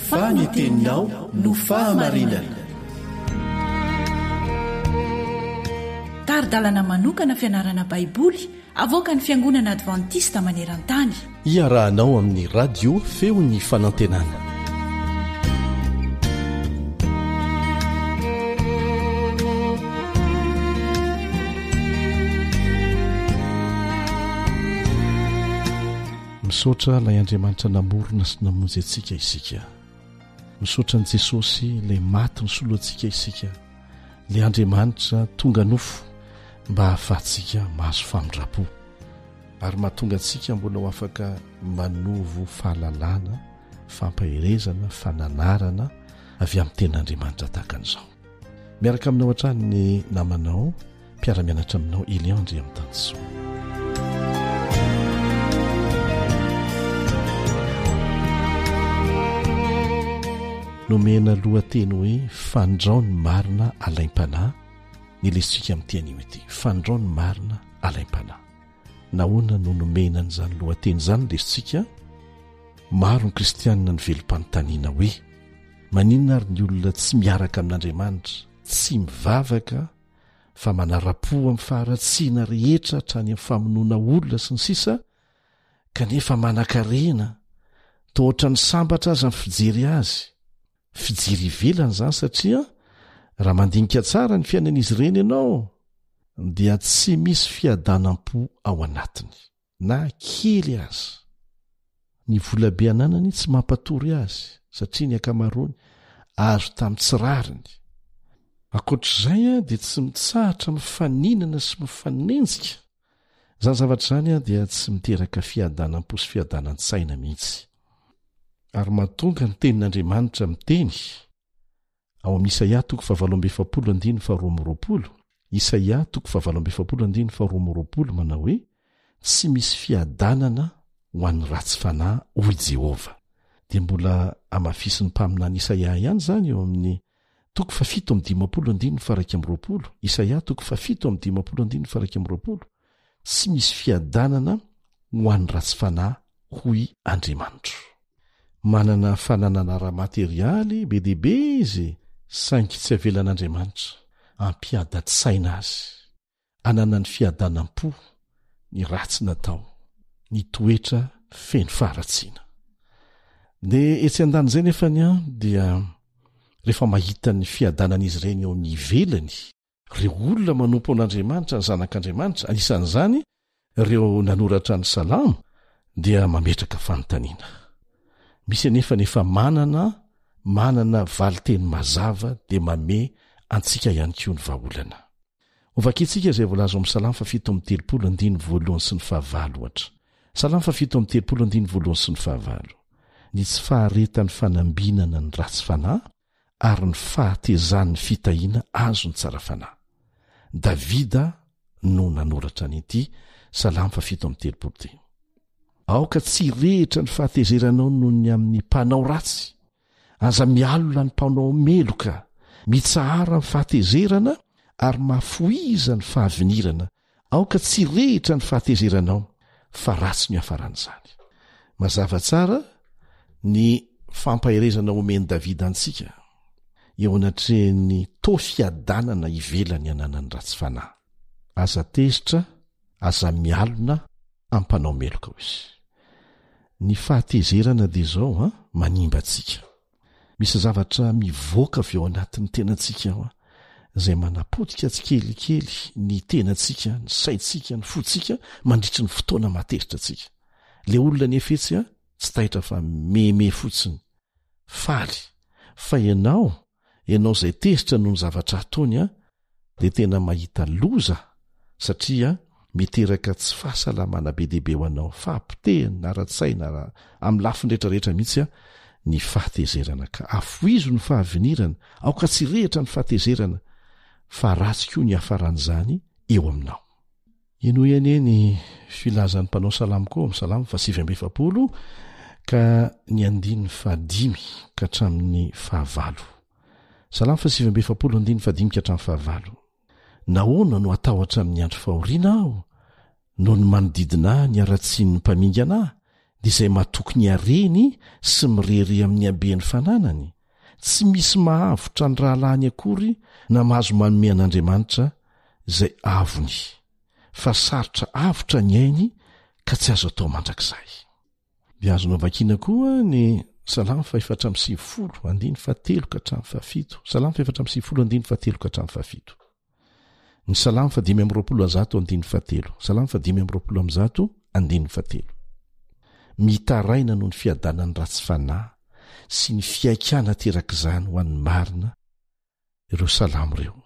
Faniteninao no fahamarinana. Taridalana manokana fianarana baiboly avoaka ny fiangonana Adventista maneran-tany. Iarahanao amin'ny radio feon'ny fanantenana. Misaotra ilay Andriamanitra namorona sy namonjy antsika isika. Misaotra ny Jesosy ilay maty nisoloantsika isika, ilay Andriamanitra tonga nofo mba hahafahantsika mahazo famindrapo ary mahatonga antsika mbola ho afaka manovo fahalalana, fampaherezana, fananarana avy amin'ny ten'Andriamanitra tahaka an'izao. Miaraka aminao hatrany ny namanao, mpiara-mianatra aminao Eliandry amin'ny Tansoa. Nomena lohateny hoe fandrao ny marina alaim-panahy, ny lesitsika amin'ny tianio ity, fandrao ny marina alaim-panahy. Nahoana no nomena n'izany lohateny izany lesitsika? Maro ny kristianina ny velom-panontaniana hoe maninona ary ny olona tsy miaraka amin'Andriamanitra, tsy mivavaka fa manara-po amin'ny faharatsiana rehetra hatrany amin'ny famonoana olona sy ny sisa, kanefa manan-karena to ohatra ny sambatra azy amin'ny fijery azy. Fijery ivelany zany satria raha mandinika tsara ny fiainan'izy ireny ianao dia tsy misy fiadanam-po ao anatiny na kely azy. Ny volabe ananany tsy mampatory azy satria ny akamarony azo tamin'ny tsirariny. Ankoatr'izay dia tsy mitsahatra mifaninana sy mifanenjika. Zany zavatra zany dia tsy miteraka fiadanam-po sy fiadanan-tsaina mihitsy. Ary mahatonga ny tenin'Andriamanitra miteny ao amin'ny Isaia 7:7-8 Isaia 7:7-8 manao hoe tsy misy fiadanana ho an'ny ratsy fanahy hoy Jehova. Dia mbola amafisiny mpaminany Isaia ihany zany eo amin'ny 7:15-20 Isaia 7:15-20 tsy misy fiadanana ho an'ny ratsy fanahy hoy Andriamanitra. Manana fananana ara-materialy be dehibe izy saingy tsy avelan'Andriamanitra ampiadan-tsaina azy, anana ny fiadanam-po, ny ratsy natao, ny toetra feno faharatsiana. Dia etsy an-dan'izay nefany dia rehefa mahita ny fiadanan'izy ireny eo amin'ny ivelany, ireo olona manompo an'Andriamanitra, ny zanak'Andriamanitra, anisan'izany ireo nanoratra ny Salamo, dia mametraka fanontaniana. Misy nefa manana valiteny mazava dia mame antsika ihany koa ny vahaolana. Ovakitsika izay voalaza amin'ny Salamo 7:30 sy ny 9 ohatra. Salamo 7:30 sy ny 9. Ny tsy faharetan'ny fanambinana ny ratsy fanahy ary ny fahatezan'ny fitahiana azo ny tsara fanahy. Davida no nanoratra n'ity Salamo 7:30. Aoka tsy rehetra ny fahatezeranao noho ny amin'ny mpanao ratsy, aza mialona ny mpanao meloka, mitsahara ny fahatezerana ary mafoiza ny fahavinirana. Aoka tsy rehetra ny fahatezeranao fa ratsy ny hafaran'izany. Mazava tsara ny fampaherezana omeny Davida antsika eo anatrehany to fiadanana ivelany ananany ratsy fanahy. Aza tezitra, aza mialona ampanao meloka ho izy. Ny fahatezerana dia izao manimba antsika. Misy zavatra mivoaka avy ao anatin'ny tenantsika izay manapotika tsikelikely ny tenantsika, ny saintsika, ny fotsika mandritry ny fotoana matetritra atsika. Le olona ny efetsy tsy tahitra fa meme fotsiny, faly. Fa ianao izay tezitra noho ny zavatra ataony dia tena mahita loza satria miteraka tsy fahasalamana be dehibe ho anao, fahampitehany ara-tsaina amin'ny lafiny rehetrarehetra mihitsy ny fahatezerana, ka afoizo ny fahavinirana, aoka tsy rehetra ny fahatezerana fa ratsy koa ny hafaran'izany eo aminao. Ino ihany ny filazan'ny mpanao salamo koa amin'ny Salamo 7:70 ka ny 5 ka hatramin'ny 9. Salamo 7:70 ka hatramin'ny 9. Nahoana no atahotra amin'ny andro fahoriana aho, noho ny manodidina ny aratsian'ny mpaminga anahy, dia izay mahatoky ny hareny sy mirery amin'ny haben'ny fananany. Tsy misy mahavotra ny rahalahiny akory na mahazo manome an'Andriamanitra izay avony, fa sarotra avotra ny ainy ka tsy azo atao mandrakizay. Dia azonao vakiana koa ny Salamo 450 ka hatramin'ny 7. Salamo 450 ka hatramin'ny 7. Ny Salamo 5:7. Salamo 5:7. Mitaraina noho ny fiadanan'ny ratsy fanahy sy ny fiaikana terak'izany ho an'ny marina ireo salamo ireo.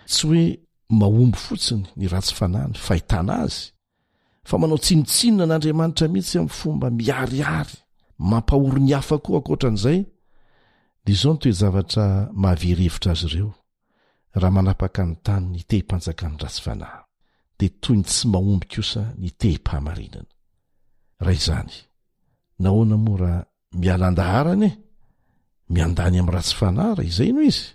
Tsy hoe mahomby fotsiny ny ratsy fanahy ny fahitana azy, fa manao tsinotsinona n'Andriamanitra mihitsy amin'ny fomba miharihary, mampahory ny hafa koa ankoatran'izay. Dia izao ny toe-javatra mahaverevitra azy ireo raha manapaka ny tany ny tehim-panjakany ratsy fanahy, dia toy ny tsy mahomby kosa ny tehim-pahamarinana. Raha izany, nahoana moa raha mialan-daharany miandany amin'ny ratsy fanahy raha izay no izy?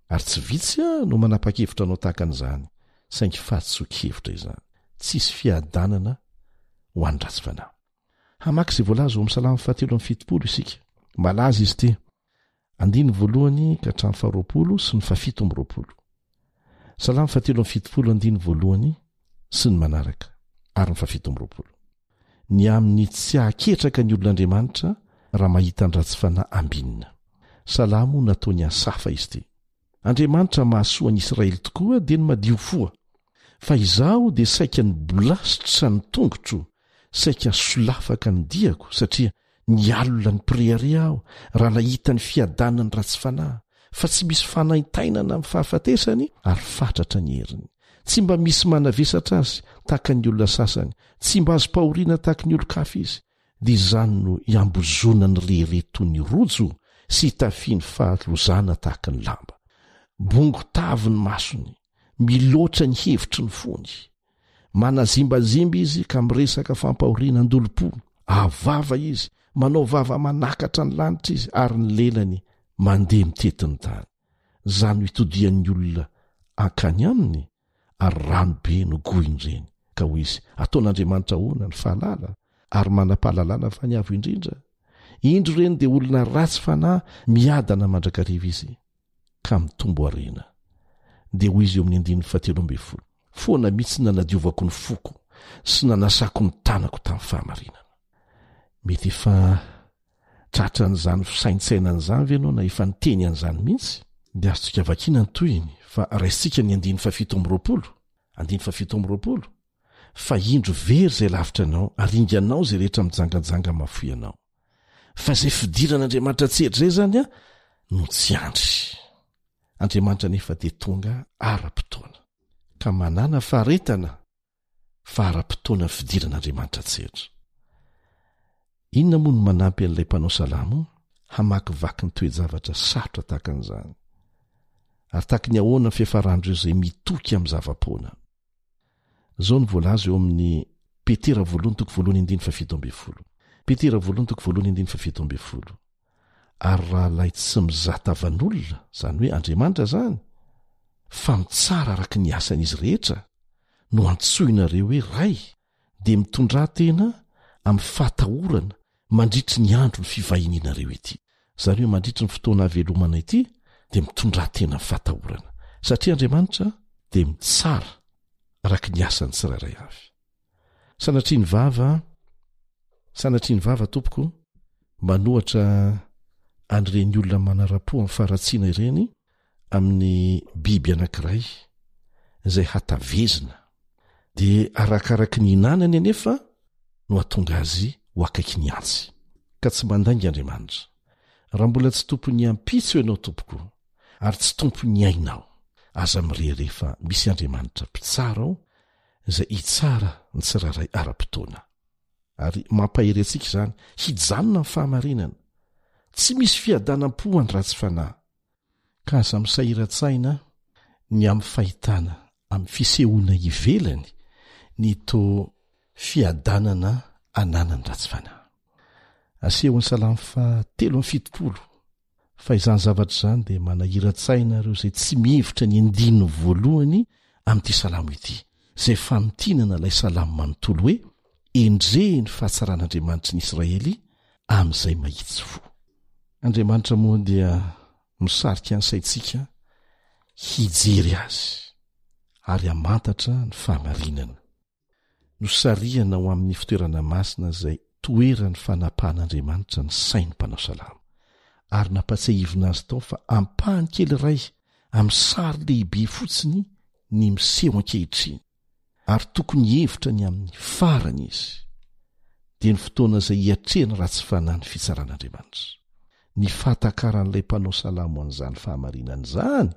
Ary tsy vitsy no manapa-kevitra anao tahaka an'izany, saingy fahatsoa-kevitra izany, tsisy fiadanana ho an'ny ratsy fanahy. Hamaky izay voalaza ao amin'ny Salamo 7:70 isika. Malaza izy ity, 1 ka hatramin'ny 20 sy ny 7. Salamo 7:70 1 sy ny manaraka ary ny 7. ny amin'ny tsy haketraka ny olon'andriamanitra raha mahita ny ratsy fanahy ambinina. Salamo nataony ansafa izy ty. Andriamanitra mahasoa any Israely tokoa dia ny madio foa. Fa izaho dia saika ny bolasitra ny tongotro, saika solafaka ny diako, satria ny alina ny priare aho raha nahita ny fiadanana ny ratsy fanahy, fa tsy misy fanaintainana amin'ny fahafatesany ary fatratra ny heriny. Tsy mba misy manavesatra azy tahaka ny olona sasany, tsy mba azo pahoriana tahaka ny olo-kafa izy, dia izany no iambozona ny rehereto ny rojo sy hitafiany fahalozana tahaka ny lamba. Bongo tavy ny masony, miloatra ny hevitry ny fony. Manazimbazimba izy ka miresaka fampahoriana andolo-po. Avava izy, manao vava manakatra ny lanitra izy, ary ny lelany mandeha mitetiny tany. Zany hitodian'ny olona ankany aminy, ary ranobe no goiny reny. Ka hoy izy, ataon'Andriamanitra hoana ny fahalala, ary manam-pahalalana fa ny avo indrindra. Indro reny dia olona ratsy fanahy miadana mandrakariva izy, ka mitombo arena. Dia hoy izy eo amin'ny 17:10, foana mihitsy nanadiovako ny foko sy nanasako ny tanako tamin'ny fahamarinana. Mety efa tratra n'izany fisaintsainana izany ve ianao na efa niteny an'izany mihitsy? Dia azontsika vakiana ny toyiny fa raisitsika ny 17:20 fa indro very zay lavitra anao ary inganao zay rehetra mijangajanga mafoy anao. Fa zay fidiran'Andriamanitra tsetra zay zany no tsy andry. Andriamanitra nefa dia tonga ara-potoana ka manana faharetana fa ara-potoana fidiran'Andriamanitra tsetra. Inona moa no manampy an'ilay mpanao salamo hamakivaky ny toe-javatra sarotra tahaka an'izany, ary tahaka ny ahoana ny fiafarandreo zay mitoky amin'ny zava-poana. Zao ny voalaza eo amin'ny Petera 1:17. Petera 1:17. Ary raha lay tsy mizatavan'olona, zany hoe Andriamanitra zany, fa mitsara araka ny asan'izy rehetra, no antsoinareo hoe ray, dia mitondrà tena amin'ny fahatahorana mandritry ny andro ny fivahinianareo ity. Zany hoe mandritry ny fotoana havelomana ity, dia mitondrà tena amin'ny fahatahorana. Satria Andriamanitra dia mitsara araka ny asany tsirairay avy. Sanatria ny vava tompoko manohatra an'ireny olona manara-po amin'ny faharatsiana ireny amin'ny biby anankiray izay hatavezina, dia arakaraka ny hinanany anefa no hatonga azy ho akaiky ny antsy, ka tsy mandainga Andriamanitra. Raha mbola tsy tompony ampitso ianao tompoko, ary tsy tompony ainao, aza mirehare fa misy Andriamanitra mpitsara ao izay hitsara ny tsirairay ara-potoana. Ary mampahery antsika izany hijanona amin'ny fahamarinana, tsy misy fiadanam-po any ratsy fanahy, ka aza misahira-tsaina ny amin'ny fahitana amin'ny fisehoana ivelany ny to fiadanana ananany ratsy fanahy. Asehon'ny Salamo 3:70, fa izany zavatra izany dia manahira-tsaina ireo izay tsy mihevitra ny andininy voalohany amin'ity salamo ity, zay fanotinana ilay salamo manontolo hoe endre ny fahatsaran'Andriamanitra ny Israely amin'izay mahitsy fo. Andriamanitra moa dia misarika ny saintsika hijery azy ary hamantatra ny fahamarinana. Nosarihana ho amin'ny fitoerana masina izay toerany fanapahan'Andriamanitra ny sainy mpanao salamo, ary nampatsahivina azy tao fa ampahany kely iray amin'ny sary lehibe fotsiny ny miseho ankehitriny, ary tokony hevitra ny amin'ny farany izy, dia ny fotoana izay hiatrehany ratsy fanahy ny fitsaran'Andriamanitra. Ny fahatakaran'ilay mpanao salamo an'izany fahamarinana izany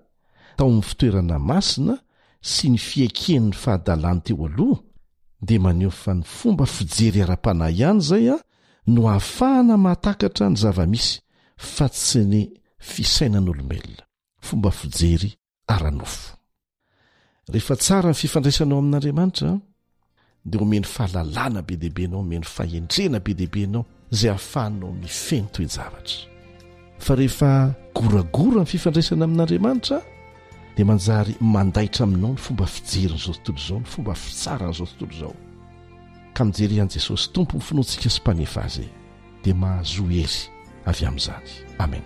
tao amin'ny fitoerana masina sy ny fiaken'ny fahadalany teo aloha, dia maneho fa ny fomba fijery ara-panahy ihany zay no ahafahana mahatakatra ny zava-misy, fa tsy ny fisainan'olombelona, fomba fijery ara-nofo. Rehefa tsara ny fifandraisanao amin'Andriamanitra, dia omeny fahalalana be dehibe anao, omeny fahendrena be dehibe anao zay ahafahanao mifeny toe-javatra. Fa rehefa goragora ny fifandraisana amin'Andriamanitra, dia manjary mandaitra aminao ny fomba fijerynyzao tontolo izao, ny fomba fitsaran'izao tontolo izao. Ka mijery an' Jesosy tompo ny finoantsika sy mpanefa azy, dia mahazo hery avy amin'izany. Amen.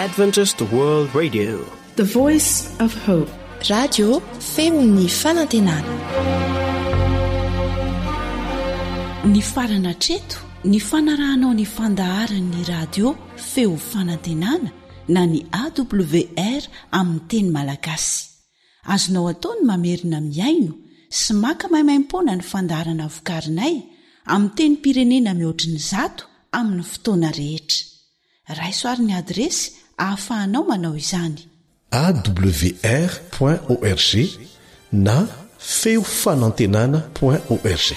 Adventist World Radio, the voice of hope. Radio feony fanantenana. Ny farana treto ny fanarahanao ny fandaharan'ny radio feo fanantenana na ny AWR amin'ny teny malagasy. Azonao ataony mamerina miaino sy maka maimaimpona ny fandaharana vokarinay amin'ny teny pirenena mihoatriny 100 amin'ny fotoana rehetra. Raisoaryn'ny adresy ahafahanao manao izany. awr.org na feofanantenana.org.